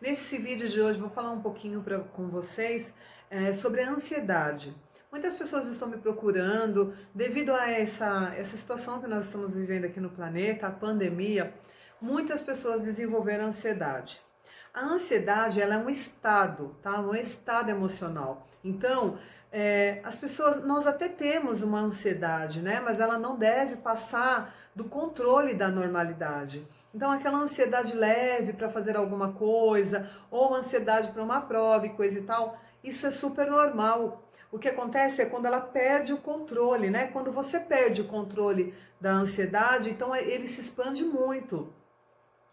Nesse vídeo de hoje vou falar um pouquinho com vocês sobre a ansiedade. Muitas pessoas estão me procurando devido a essa situação que nós estamos vivendo aqui no planeta, a pandemia. Muitas pessoas desenvolveram ansiedade. A ansiedade, ela é um estado, tá? Um estado emocional. Então, as pessoas, nós até temos uma ansiedade, né? Mas ela não deve passar do controle da normalidade. Então, aquela ansiedade leve para fazer alguma coisa, ou ansiedade para uma prova e coisa e tal, isso é super normal. O que acontece é quando ela perde o controle, né? Quando você perde o controle da ansiedade, então ele se expande muito.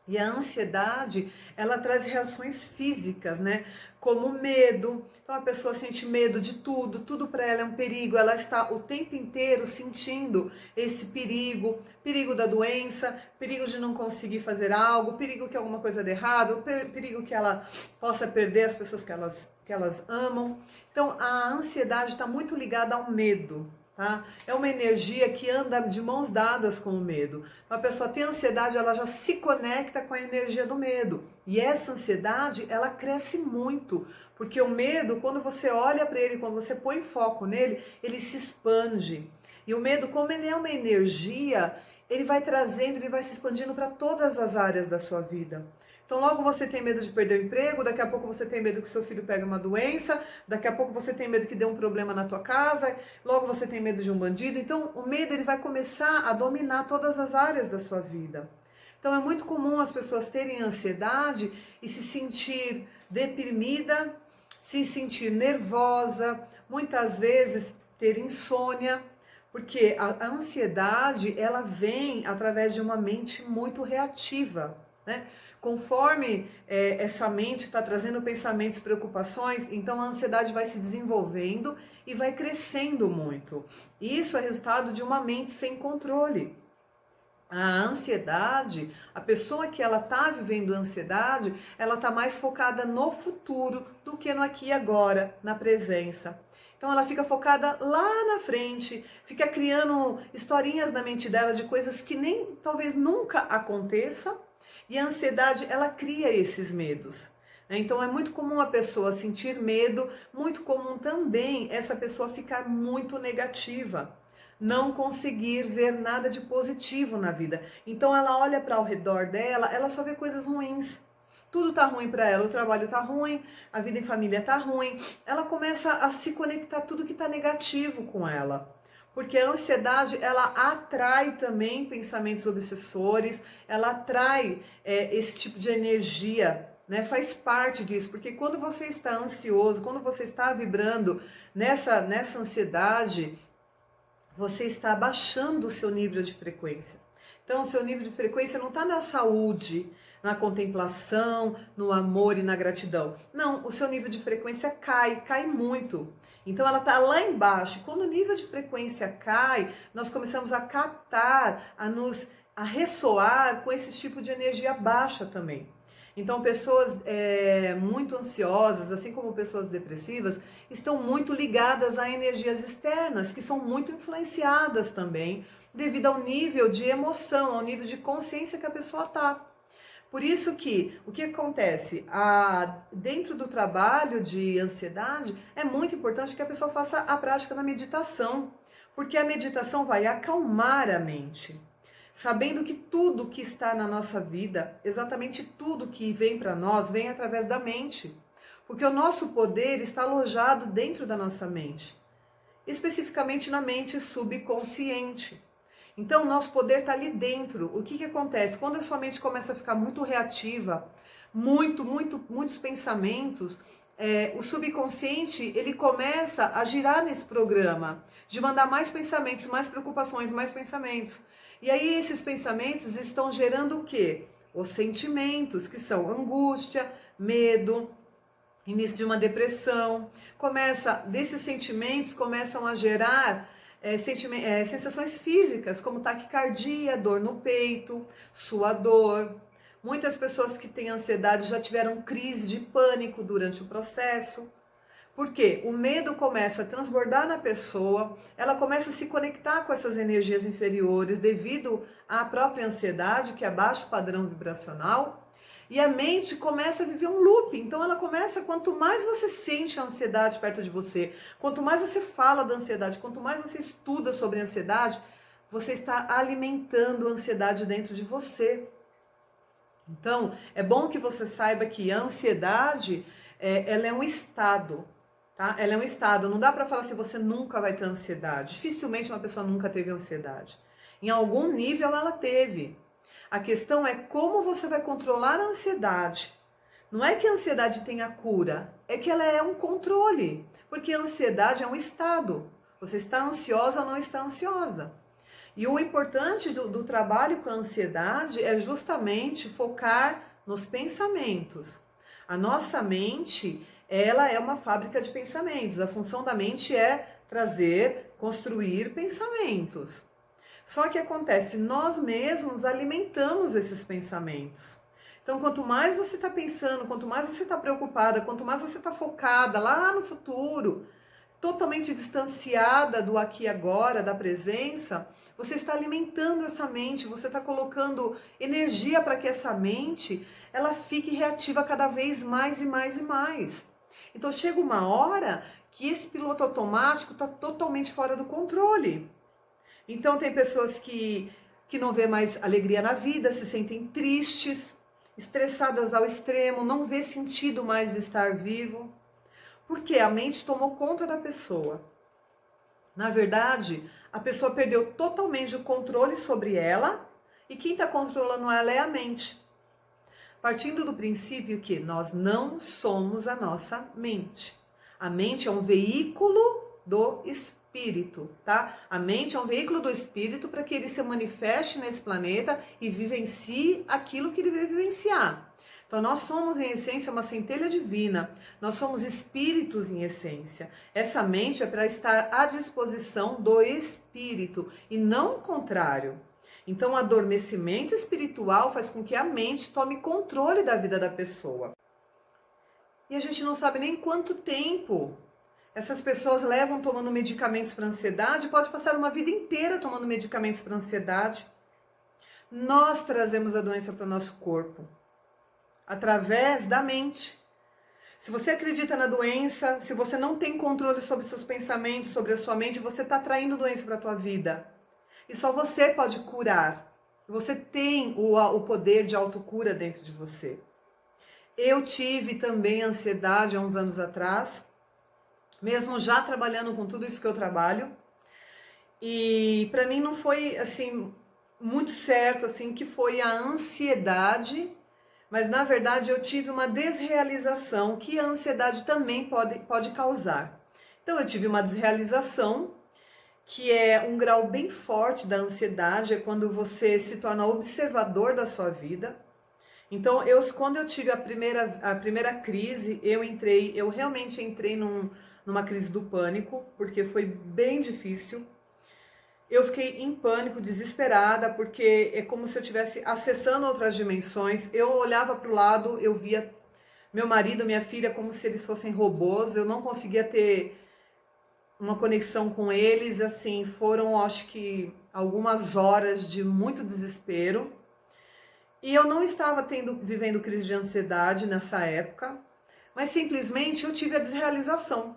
E a ansiedade, ela traz reações físicas, né? Como medo. Então a pessoa sente medo de tudo, tudo para ela é um perigo. Ela está o tempo inteiro sentindo esse perigo, perigo da doença, perigo de não conseguir fazer algo, perigo que alguma coisa dê errado, perigo que ela possa perder as pessoas que elas amam. Então a ansiedade está muito ligada ao medo. Tá? É uma energia que anda de mãos dadas com o medo. Uma pessoa tem ansiedade, ela já se conecta com a energia do medo. E essa ansiedade, ela cresce muito. Porque o medo, quando você olha para ele, quando você põe foco nele, ele se expande. E o medo, como ele é uma energia, ele vai trazendo, ele vai se expandindo para todas as áreas da sua vida. Então logo você tem medo de perder o emprego, daqui a pouco você tem medo que seu filho pegue uma doença, daqui a pouco você tem medo que dê um problema na tua casa, logo você tem medo de um bandido. Então o medo ele vai começar a dominar todas as áreas da sua vida. Então é muito comum as pessoas terem ansiedade e se sentir deprimida, se sentir nervosa, muitas vezes ter insônia, porque a ansiedade ela vem através de uma mente muito reativa, né? Conforme essa mente está trazendo pensamentos, preocupações, então a ansiedade vai se desenvolvendo e vai crescendo muito. Isso é resultado de uma mente sem controle. A ansiedade, a pessoa que ela está vivendo ansiedade, ela está mais focada no futuro do que no aqui e agora, na presença. Então ela fica focada lá na frente, fica criando historinhas na mente dela de coisas que nem talvez nunca aconteça. E a ansiedade, ela cria esses medos. Então é muito comum a pessoa sentir medo, muito comum também essa pessoa ficar muito negativa, não conseguir ver nada de positivo na vida. Então ela olha para ao redor dela, ela só vê coisas ruins. Tudo tá ruim para ela, o trabalho tá ruim, a vida em família tá ruim. Ela começa a se conectar tudo que tá negativo com ela. Porque a ansiedade, ela atrai também pensamentos obsessores, ela atrai esse tipo de energia, né? Faz parte disso, porque quando você está ansioso, quando você está vibrando nessa ansiedade, você está abaixando o seu nível de frequência. Então, o seu nível de frequência não está na saúde, na contemplação, no amor e na gratidão. Não, o seu nível de frequência cai muito. Então, ela está lá embaixo. Quando o nível de frequência cai, nós começamos a captar, a ressoar com esse tipo de energia baixa também. Então, pessoas muito ansiosas, assim como pessoas depressivas, estão muito ligadas a energias externas, que são muito influenciadas também, devido ao nível de emoção, ao nível de consciência que a pessoa está. Por isso que, o que acontece? Dentro do trabalho de ansiedade, é muito importante que a pessoa faça a prática da meditação, porque a meditação vai acalmar a mente. Sabendo que tudo que está na nossa vida, exatamente tudo que vem para nós, vem através da mente. Porque o nosso poder está alojado dentro da nossa mente, especificamente na mente subconsciente. Então, o nosso poder está ali dentro. O que acontece? Quando a sua mente começa a ficar muito reativa, muitos pensamentos, o subconsciente, ele começa a girar nesse programa, de mandar mais pensamentos, mais preocupações, mais pensamentos. E aí esses pensamentos estão gerando o quê? Os sentimentos, que são angústia, medo, início de uma depressão. Desses sentimentos começam a gerar sensações físicas, como taquicardia, dor no peito, suador. Muitas pessoas que têm ansiedade já tiveram crise de pânico durante o processo. Porque o medo começa a transbordar na pessoa, ela começa a se conectar com essas energias inferiores devido à própria ansiedade, que é baixo padrão vibracional. E a mente começa a viver um loop. Então ela começa, quanto mais você sente a ansiedade perto de você, quanto mais você fala da ansiedade, quanto mais você estuda sobre a ansiedade, você está alimentando a ansiedade dentro de você. Então, é bom que você saiba que a ansiedade, ela é um estado, tá? Ela é um estado. Não dá para falar se você nunca vai ter ansiedade. Dificilmente uma pessoa nunca teve ansiedade. Em algum nível ela teve. A questão é como você vai controlar a ansiedade. Não é que a ansiedade tenha cura, é que ela é um controle. Porque a ansiedade é um estado. Você está ansiosa ou não está ansiosa. E o importante do trabalho com a ansiedade é justamente focar nos pensamentos. A nossa mente, ela é uma fábrica de pensamentos. A função da mente é trazer, construir pensamentos. Só que acontece, nós mesmos alimentamos esses pensamentos. Então, quanto mais você está pensando, quanto mais você está preocupada, quanto mais você está focada lá no futuro, totalmente distanciada do aqui e agora, da presença, você está alimentando essa mente, você está colocando energia para que essa mente ela fique reativa cada vez mais e mais e mais. Então chega uma hora que esse piloto automático está totalmente fora do controle. Então tem pessoas que não vê mais alegria na vida, se sentem tristes, estressadas ao extremo, não vê sentido mais estar vivo. Porque a mente tomou conta da pessoa. Na verdade, a pessoa perdeu totalmente o controle sobre ela e quem está controlando ela é a mente. Partindo do princípio que nós não somos a nossa mente. A mente é um veículo do espírito, tá? A mente é um veículo do espírito para que ele se manifeste nesse planeta e vivencie aquilo que ele veio vivenciar. Então nós somos em essência uma centelha divina, nós somos espíritos em essência. Essa mente é para estar à disposição do espírito e não o contrário. Então o adormecimento espiritual faz com que a mente tome controle da vida da pessoa. E a gente não sabe nem quanto tempo essas pessoas levam tomando medicamentos para ansiedade, pode passar uma vida inteira tomando medicamentos para ansiedade. Nós trazemos a doença para o nosso corpo através da mente. Se você acredita na doença, se você não tem controle sobre seus pensamentos, sobre a sua mente, você está atraindo doença para a tua vida. E só você pode curar. Você tem o poder de autocura dentro de você. Eu tive também ansiedade há uns anos atrás, mesmo já trabalhando com tudo isso que eu trabalho. E para mim não foi assim muito certo assim que foi a ansiedade. Mas, na verdade, eu tive uma desrealização que a ansiedade também pode causar. Então, eu tive uma desrealização, que é um grau bem forte da ansiedade, é quando você se torna observador da sua vida. Então, quando eu tive a primeira crise, eu realmente entrei numa crise do pânico, porque foi bem difícil. Eu fiquei em pânico, desesperada, porque é como se eu estivesse acessando outras dimensões. Eu olhava para o lado, eu via meu marido, minha filha, como se eles fossem robôs. Eu não conseguia ter uma conexão com eles. Assim, foram, acho que, algumas horas de muito desespero. E eu não estava vivendo crise de ansiedade nessa época, mas simplesmente eu tive a desrealização.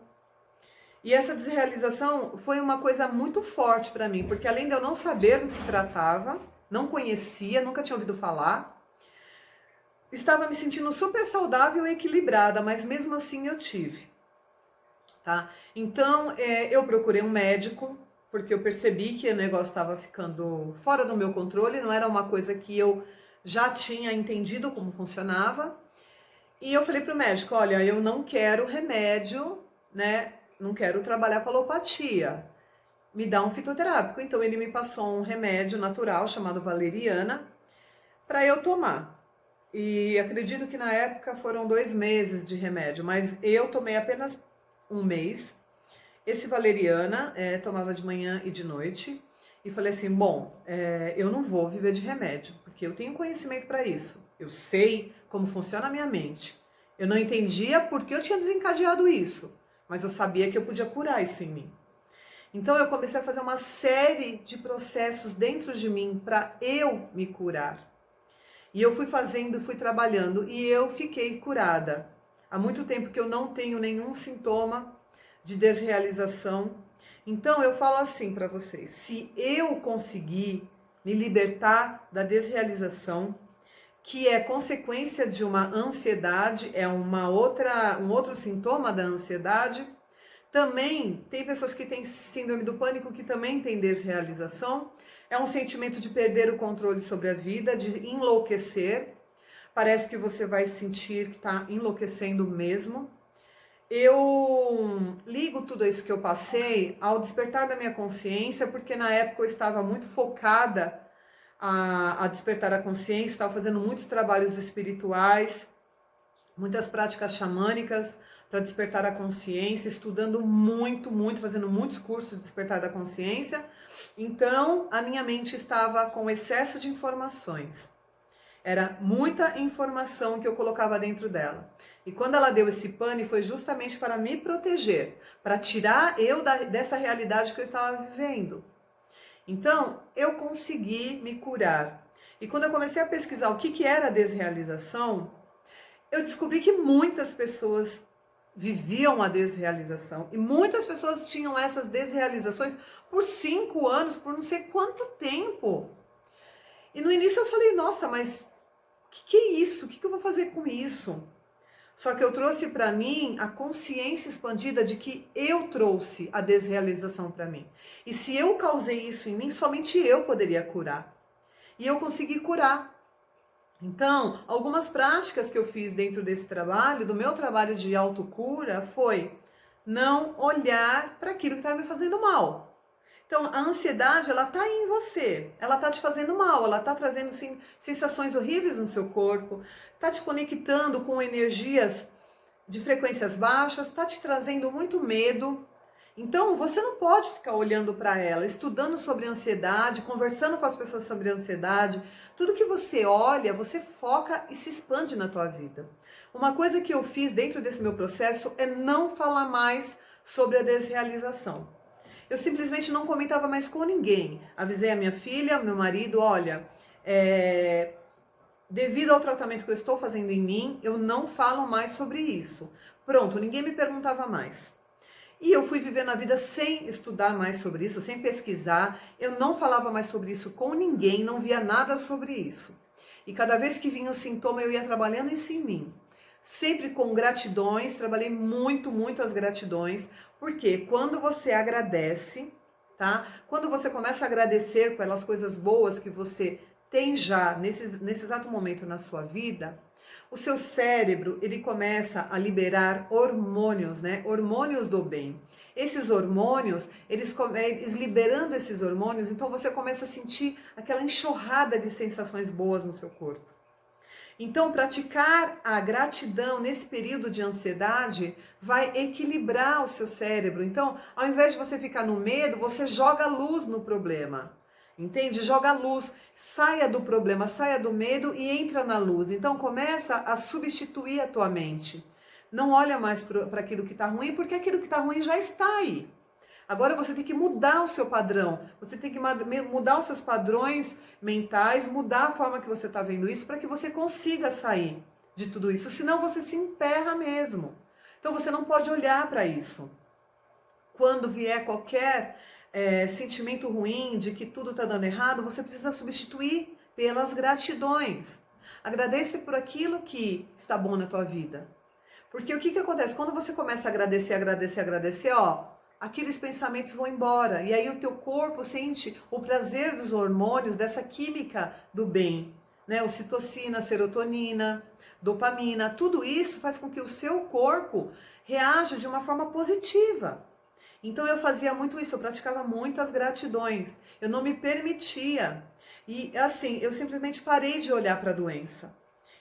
E essa desrealização foi uma coisa muito forte para mim, porque além de eu não saber do que se tratava, não conhecia, nunca tinha ouvido falar, estava me sentindo super saudável e equilibrada, mas mesmo assim eu tive, tá? Então eu procurei um médico, porque eu percebi que o negócio estava ficando fora do meu controle, não era uma coisa que eu já tinha entendido como funcionava. E eu falei pro médico, olha, eu não quero remédio, né? Não quero trabalhar com alopatia, me dá um fitoterápico. Então ele me passou um remédio natural chamado valeriana para eu tomar. E acredito que na época foram 2 meses de remédio, mas eu tomei apenas 1 mês. Esse valeriana tomava de manhã e de noite. E falei assim, bom, eu não vou viver de remédio, porque eu tenho conhecimento para isso. Eu sei como funciona a minha mente. Eu não entendia por que eu tinha desencadeado isso, mas eu sabia que eu podia curar isso em mim. Então eu comecei a fazer uma série de processos dentro de mim para eu me curar. E eu fui fazendo, fui trabalhando e eu fiquei curada. Há muito tempo que eu não tenho nenhum sintoma de desrealização. Então eu falo assim para vocês, se eu conseguir me libertar da desrealização, que é consequência de uma ansiedade, é um outro sintoma da ansiedade. Também tem pessoas que têm síndrome do pânico que também tem desrealização. É um sentimento de perder o controle sobre a vida, de enlouquecer. Parece que você vai sentir que está enlouquecendo mesmo. Eu ligo tudo isso que eu passei ao despertar da minha consciência, porque na época eu estava muito focada a despertar a consciência, estava fazendo muitos trabalhos espirituais, muitas práticas xamânicas para despertar a consciência, estudando muito, muito, fazendo muitos cursos de despertar da consciência. Então, a minha mente estava com excesso de informações. Era muita informação que eu colocava dentro dela. E quando ela deu esse pane, foi justamente para me proteger, para tirar eu dessa realidade que eu estava vivendo. Então, eu consegui me curar. E quando eu comecei a pesquisar o que era a desrealização, eu descobri que muitas pessoas viviam a desrealização. E muitas pessoas tinham essas desrealizações por 5 anos, por não sei quanto tempo. E no início eu falei, nossa, mas o que é isso? O que eu vou fazer com isso? Só que eu trouxe para mim a consciência expandida de que eu trouxe a desrealização para mim. E se eu causei isso em mim, somente eu poderia curar. E eu consegui curar. Então, algumas práticas que eu fiz dentro desse trabalho, do meu trabalho de autocura, foi não olhar para aquilo que estava me fazendo mal. Então, a ansiedade, ela tá em você, ela tá te fazendo mal, ela tá trazendo sensações horríveis no seu corpo, tá te conectando com energias de frequências baixas, tá te trazendo muito medo. Então, você não pode ficar olhando para ela, estudando sobre ansiedade, conversando com as pessoas sobre ansiedade. Tudo que você olha, você foca e se expande na tua vida. Uma coisa que eu fiz dentro desse meu processo é não falar mais sobre a desrealização. Eu simplesmente não comentava mais com ninguém. Avisei a minha filha, meu marido, olha, devido ao tratamento que eu estou fazendo em mim, eu não falo mais sobre isso. Pronto, ninguém me perguntava mais. E eu fui vivendo a vida sem estudar mais sobre isso, sem pesquisar. Eu não falava mais sobre isso com ninguém, não via nada sobre isso. E cada vez que vinha o sintoma, eu ia trabalhando isso em mim. Sempre com gratidões, trabalhei muito, muito as gratidões, porque quando você agradece, tá? Quando você começa a agradecer pelas coisas boas que você tem já nesse exato momento na sua vida, o seu cérebro, ele começa a liberar hormônios, né? Hormônios do bem. Esses hormônios, eles liberando esses hormônios, então você começa a sentir aquela enxurrada de sensações boas no seu corpo. Então, praticar a gratidão nesse período de ansiedade vai equilibrar o seu cérebro. Então, ao invés de você ficar no medo, você joga luz no problema. Entende? Joga luz, saia do problema, saia do medo e entra na luz. Então, começa a substituir a tua mente. Não olha mais para aquilo que está ruim, porque aquilo que está ruim já está aí. Agora você tem que mudar o seu padrão, você tem que mudar os seus padrões mentais, mudar a forma que você está vendo isso para que você consiga sair de tudo isso, senão você se emperra mesmo. Então você não pode olhar para isso. Quando vier qualquer sentimento ruim de que tudo está dando errado, você precisa substituir pelas gratidões. Agradeça por aquilo que está bom na tua vida. Porque o que acontece? Quando você começa a agradecer, agradecer, agradecer, aqueles pensamentos vão embora. E aí o teu corpo sente o prazer dos hormônios, dessa química do bem. Né? Ocitocina, serotonina, dopamina. Tudo isso faz com que o seu corpo reaja de uma forma positiva. Então eu fazia muito isso, eu praticava muitas gratidões. Eu não me permitia. E assim, eu simplesmente parei de olhar para a doença.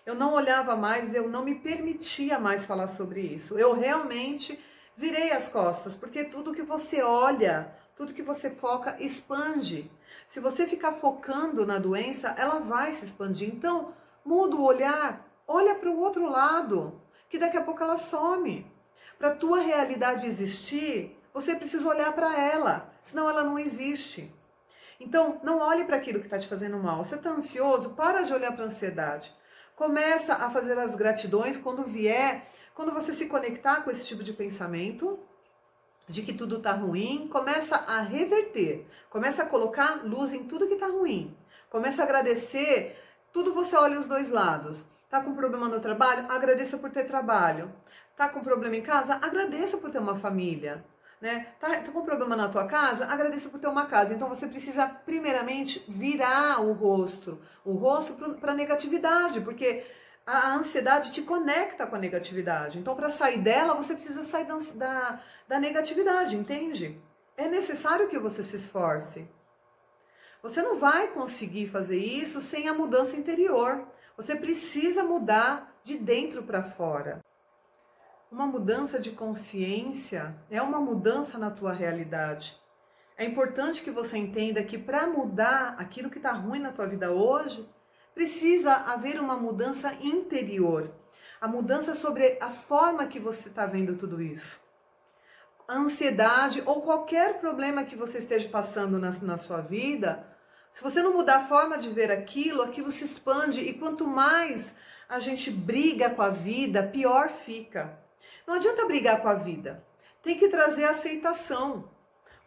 Eu não olhava mais, eu não me permitia mais falar sobre isso. Eu realmente virei as costas, porque tudo que você olha, tudo que você foca, expande. Se você ficar focando na doença, ela vai se expandir. Então, muda o olhar, olha para o outro lado, que daqui a pouco ela some. Para a tua realidade existir, você precisa olhar para ela, senão ela não existe. Então, não olhe para aquilo que está te fazendo mal. Você está ansioso? Para de olhar para a ansiedade. Começa a fazer as gratidões quando vier, quando você se conectar com esse tipo de pensamento, de que tudo está ruim, começa a reverter. Começa a colocar luz em tudo que está ruim. Começa a agradecer, tudo você olha os dois lados. Tá com problema no trabalho? Agradeça por ter trabalho. Tá com problema em casa? Agradeça por ter uma família. Né? Tá com problema na tua casa? Agradeça por ter uma casa. Então você precisa primeiramente virar o rosto para a negatividade, porque a ansiedade te conecta com a negatividade. Então para sair dela, você precisa sair da negatividade, entende? É necessário que você se esforce. Você não vai conseguir fazer isso sem a mudança interior. Você precisa mudar de dentro para fora. Uma mudança de consciência é uma mudança na tua realidade. É importante que você entenda que para mudar aquilo que está ruim na tua vida hoje, precisa haver uma mudança interior. A mudança sobre a forma que você está vendo tudo isso. A ansiedade ou qualquer problema que você esteja passando na sua vida, se você não mudar a forma de ver aquilo, aquilo se expande e quanto mais a gente briga com a vida, pior fica. Não adianta brigar com a vida, tem que trazer aceitação.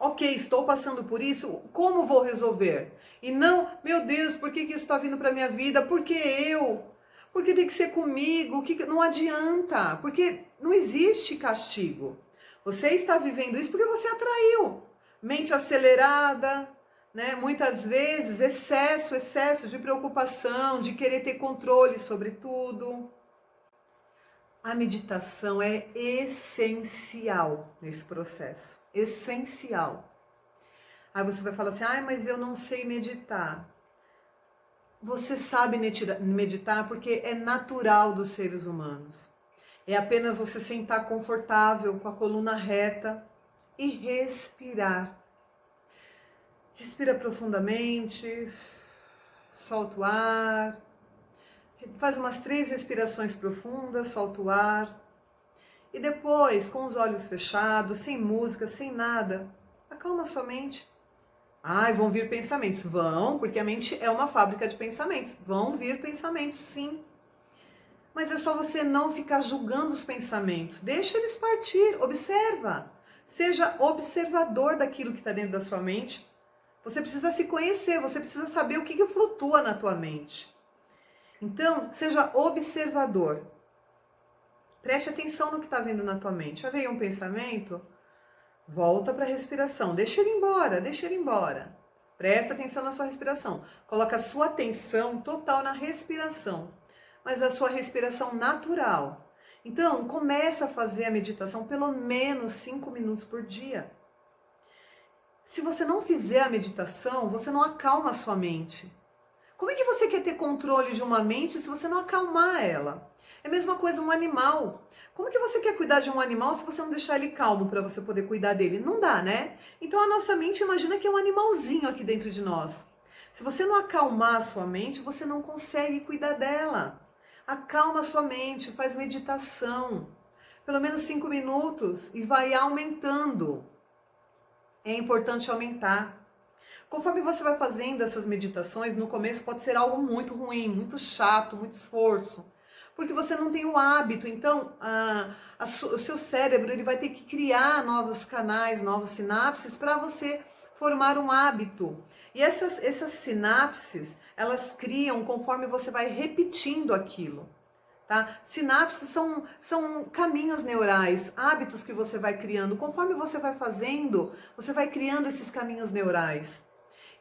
Ok, estou passando por isso, como vou resolver? E não, meu Deus, por que isso está vindo para minha vida? Por que eu? Porque tem que ser comigo, não adianta, porque não existe castigo. Você está vivendo isso porque você atraiu. Mente acelerada, né? Muitas vezes excesso de preocupação, de querer ter controle sobre tudo. A meditação é essencial nesse processo, essencial. Aí você vai falar assim, mas eu não sei meditar. Você sabe meditar porque é natural dos seres humanos. É apenas você sentar confortável, com a coluna reta e respirar. Respira profundamente, solta o ar. Faz umas 3 respirações profundas, solta o ar. E depois, com os olhos fechados, sem música, sem nada, acalma sua mente. Vão vir pensamentos. Vão, porque a mente é uma fábrica de pensamentos. Vão vir pensamentos, sim. Mas é só você não ficar julgando os pensamentos. Deixa eles partir, observa. Seja observador daquilo que está dentro da sua mente. Você precisa se conhecer, você precisa saber o que flutua na tua mente. Então, seja observador. Preste atenção no que está vindo na tua mente. Já veio um pensamento? Volta para a respiração. Deixa ele embora, deixa ele embora. Presta atenção na sua respiração. Coloca a sua atenção total na respiração. Mas a sua respiração natural. Então, começa a fazer a meditação pelo menos 5 minutos por dia. Se você não fizer a meditação, você não acalma a sua mente. Como é que você quer ter controle de uma mente se você não acalmar ela? É a mesma coisa um animal. Como que você quer cuidar de um animal se você não deixar ele calmo para você poder cuidar dele? Não dá, né? Então a nossa mente, imagina que é um animalzinho aqui dentro de nós. Se você não acalmar a sua mente, você não consegue cuidar dela. Acalma a sua mente, faz meditação. Pelo menos 5 minutos e vai aumentando. É importante aumentar. Conforme você vai fazendo essas meditações, no começo pode ser algo muito ruim, muito chato, muito esforço. Porque você não tem o hábito, então o seu cérebro ele vai ter que criar novos canais, novos sinapses para você formar um hábito. E essas sinapses, elas criam conforme você vai repetindo aquilo. Tá? Sinapses são caminhos neurais, hábitos que você vai criando. Conforme você vai fazendo, você vai criando esses caminhos neurais.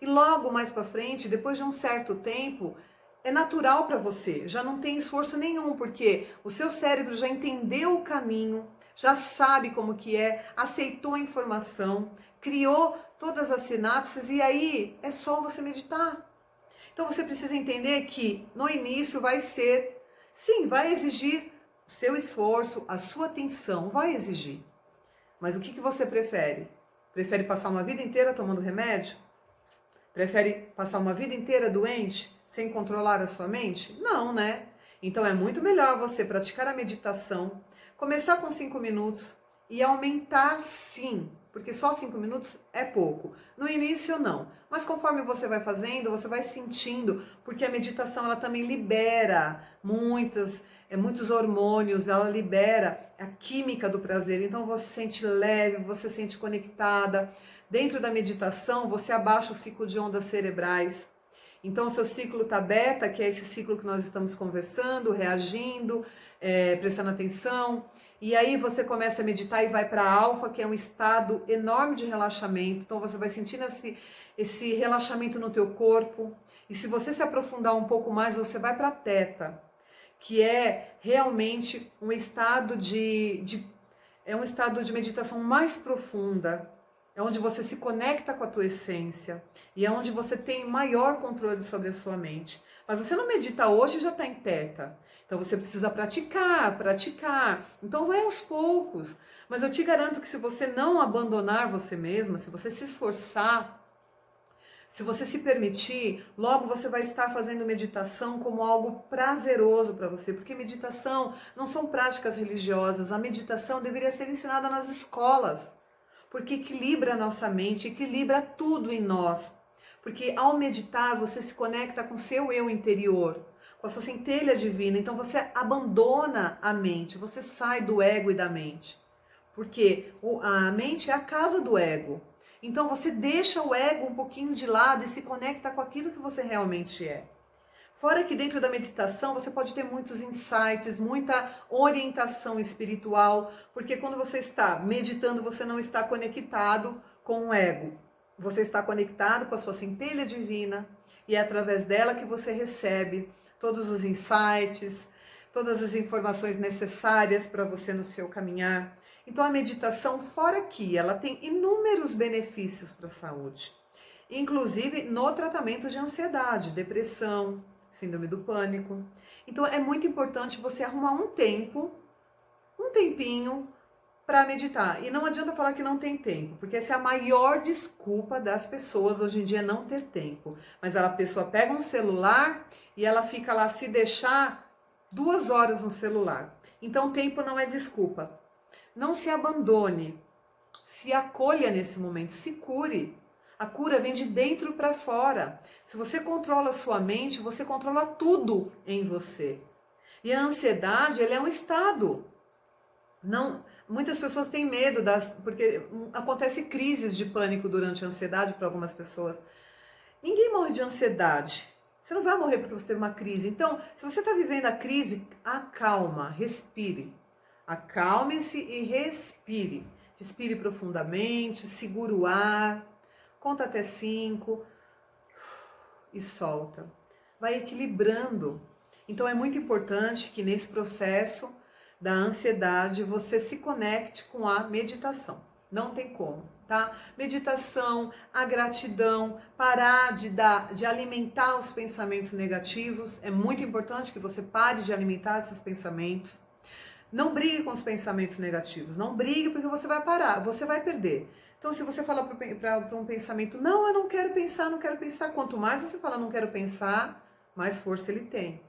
E logo mais para frente, depois de um certo tempo, é natural para você, já não tem esforço nenhum, porque o seu cérebro já entendeu o caminho, já sabe como que é, aceitou a informação, criou todas as sinapses e aí é só você meditar. Então você precisa entender que no início vai ser, sim, vai exigir seu esforço, a sua atenção, vai exigir. Mas o que você prefere? Prefere passar uma vida inteira tomando remédio? Prefere passar uma vida inteira doente, sem controlar a sua mente? Não, né? Então é muito melhor você praticar a meditação, começar com 5 minutos e aumentar sim porque só 5 minutos é pouco. No início não, mas conforme você vai fazendo, você vai sentindo, porque a meditação ela também libera muitos hormônios, ela libera a química do prazer, então você se sente leve, você se sente conectada. Dentro da meditação, você abaixa o ciclo de ondas cerebrais. Então, o seu ciclo tá beta, que é esse ciclo que nós estamos conversando, reagindo, prestando atenção. E aí você começa a meditar e vai para alfa, que é um estado enorme de relaxamento. Então, você vai sentindo esse relaxamento no teu corpo. E se você se aprofundar um pouco mais, você vai para teta, que é realmente um estado é um estado de meditação mais profunda. É onde você se conecta com a tua essência e é onde você tem maior controle sobre a sua mente. Mas você não medita hoje e já está em teta. Então você precisa praticar, praticar. Então vai aos poucos. Mas eu te garanto que se você não abandonar você mesma, se você se esforçar, se você se permitir, logo você vai estar fazendo meditação como algo prazeroso para você, porque meditação não são práticas religiosas. A meditação deveria ser ensinada nas escolas, porque equilibra a nossa mente, equilibra tudo em nós. Porque ao meditar, você se conecta com o seu eu interior, com a sua centelha divina. Então você abandona a mente, você sai do ego e da mente. Porque a mente é a casa do ego. Então você deixa o ego um pouquinho de lado e se conecta com aquilo que você realmente é. Fora que dentro da meditação você pode ter muitos insights, muita orientação espiritual, porque quando você está meditando, você não está conectado com o ego. Você está conectado com a sua centelha divina e é através dela que você recebe todos os insights, todas as informações necessárias para você no seu caminhar. Então a meditação, fora que ela tem inúmeros benefícios para a saúde, inclusive no tratamento de ansiedade, depressão, síndrome do pânico. Então é muito importante você arrumar um tempinho para meditar. E não adianta falar que não tem tempo, porque essa é a maior desculpa das pessoas hoje em dia, não ter tempo. Mas a pessoa pega um celular e ela fica lá, se deixar, 2 horas no celular. Então tempo não é desculpa. Não se abandone, se acolha nesse momento, se cure. A cura vem de dentro para fora. Se você controla a sua mente, você controla tudo em você. E a ansiedade, ela é um estado. Não, muitas pessoas têm medo porque acontece crises de pânico durante a ansiedade para algumas pessoas. Ninguém morre de ansiedade. Você não vai morrer porque você teve uma crise. Então, se você está vivendo a crise, acalma, respire. Acalme-se e respire. Respire profundamente, segura o ar. Conta até 5 e solta. Vai equilibrando. Então é muito importante que nesse processo da ansiedade você se conecte com a meditação. Não tem como, tá? Meditação, a gratidão, parar de alimentar os pensamentos negativos. É muito importante que você pare de alimentar esses pensamentos. Não brigue com os pensamentos negativos. Não brigue porque você vai parar, você vai perder. Então, se você fala para um pensamento, não, eu não quero pensar, não quero pensar. Quanto mais você fala, não quero pensar, mais força ele tem.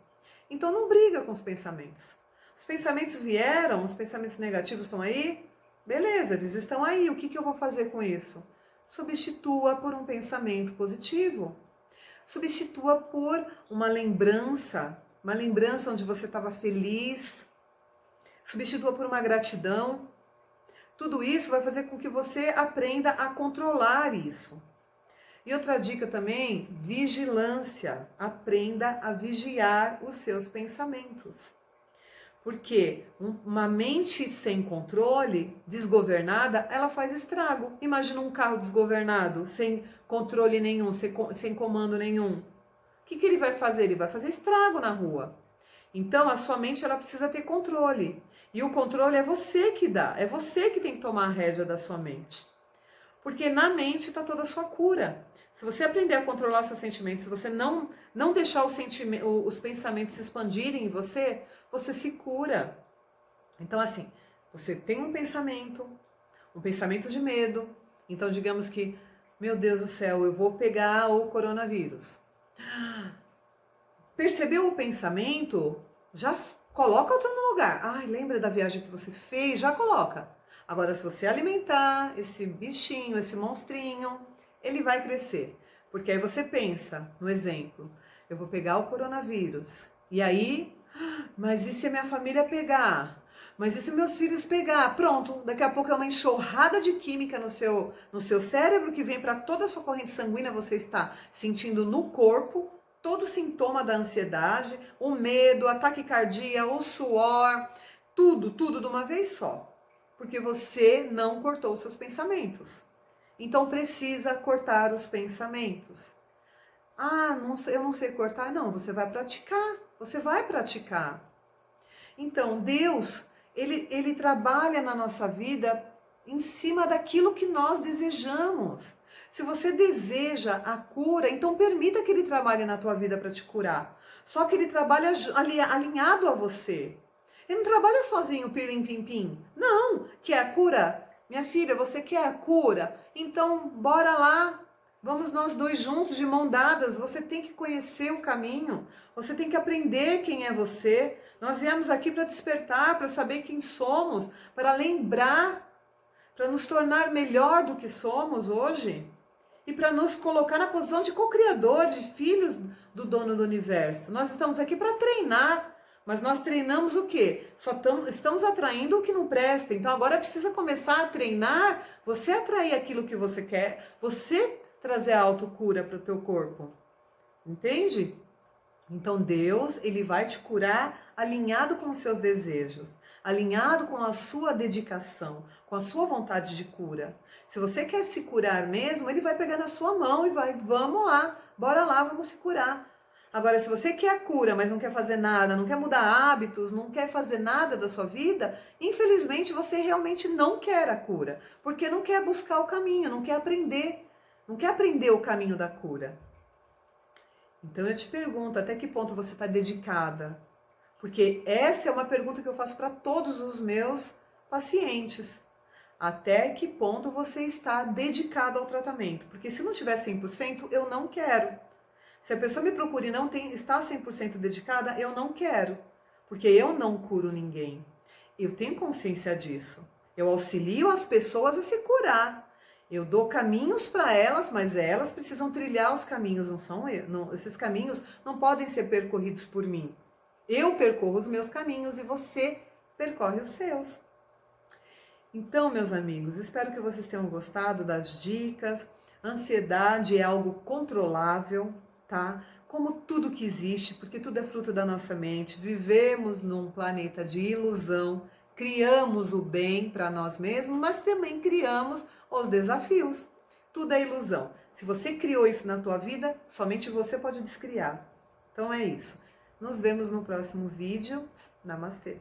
Então, não briga com os pensamentos. Os pensamentos vieram, os pensamentos negativos estão aí? Beleza, eles estão aí. O que eu vou fazer com isso? Substitua por um pensamento positivo. Substitua por uma lembrança onde você estava feliz. Substitua por uma gratidão. Tudo isso vai fazer com que você aprenda a controlar isso. E outra dica também, vigilância. Aprenda a vigiar os seus pensamentos. Porque uma mente sem controle, desgovernada, ela faz estrago. Imagina um carro desgovernado, sem controle nenhum, sem comando nenhum. O que ele vai fazer? Ele vai fazer estrago na rua. Então, a sua mente ela precisa ter controle. E o controle é você que dá. É você que tem que tomar a rédea da sua mente. Porque na mente está toda a sua cura. Se você aprender a controlar seus sentimentos, se você não deixar os pensamentos se expandirem em você, você se cura. Então, assim, você tem um pensamento de medo. Então, digamos que, meu Deus do céu, eu vou pegar o coronavírus. Percebeu o pensamento? Já coloca outro no lugar. Ai, lembra da viagem que você fez? Já coloca. Agora, se você alimentar esse bichinho, esse monstrinho, ele vai crescer. Porque aí você pensa, no exemplo, eu vou pegar o coronavírus. E aí, mas e se a minha família pegar? Mas e se meus filhos pegar? Pronto, daqui a pouco é uma enxurrada de química no seu cérebro que vem para toda a sua corrente sanguínea, você está sentindo no corpo todo sintoma da ansiedade, o medo, a taquicardia, o suor, tudo de uma vez só. Porque você não cortou os seus pensamentos. Então precisa cortar os pensamentos. Ah, não sei, eu não sei cortar. Não, você vai praticar. Você vai praticar. Então, Deus, ele trabalha na nossa vida em cima daquilo que nós desejamos. Se você deseja a cura, então permita que ele trabalhe na tua vida para te curar. Só que ele trabalha alinhado a você. Ele não trabalha sozinho, pirim pim pim. Não, quer a cura? Minha filha, você quer a cura? Então, bora lá. Vamos nós dois juntos, de mão dadas. Você tem que conhecer o caminho. Você tem que aprender quem é você. Nós viemos aqui para despertar, para saber quem somos, para lembrar, para nos tornar melhor do que somos hoje e para nos colocar na posição de co-criador, de filhos do dono do universo. Nós estamos aqui para treinar, mas nós treinamos o quê? Estamos atraindo o que não presta. Então agora precisa começar a treinar, você atrair aquilo que você quer, você trazer a autocura para o teu corpo. Entende? Então Deus, ele vai te curar alinhado com os seus desejos, alinhado com a sua dedicação, com a sua vontade de cura. Se você quer se curar mesmo, ele vai pegar na sua mão e vai, vamos lá, bora lá, vamos se curar. Agora, se você quer a cura, mas não quer fazer nada, não quer mudar hábitos, não quer fazer nada da sua vida, infelizmente você realmente não quer a cura, porque não quer buscar o caminho, não quer aprender o caminho da cura. Então eu te pergunto, até que ponto você está dedicada? Porque essa é uma pergunta que eu faço para todos os meus pacientes. Até que ponto você está dedicado ao tratamento? Porque se não tiver 100%, eu não quero. Se a pessoa me procura e não está 100% dedicada, eu não quero. Porque eu não curo ninguém. Eu tenho consciência disso. Eu auxilio as pessoas a se curar. Eu dou caminhos para elas, mas elas precisam trilhar os caminhos, esses caminhos não podem ser percorridos por mim. Eu percorro os meus caminhos e você percorre os seus. Então, meus amigos, espero que vocês tenham gostado das dicas. Ansiedade é algo controlável, tá? Como tudo que existe, porque tudo é fruto da nossa mente. Vivemos num planeta de ilusão, criamos o bem para nós mesmos, mas também criamos os desafios. Tudo é ilusão. Se você criou isso na tua vida, somente você pode descriar. Então é isso. Nos vemos no próximo vídeo. Namastê.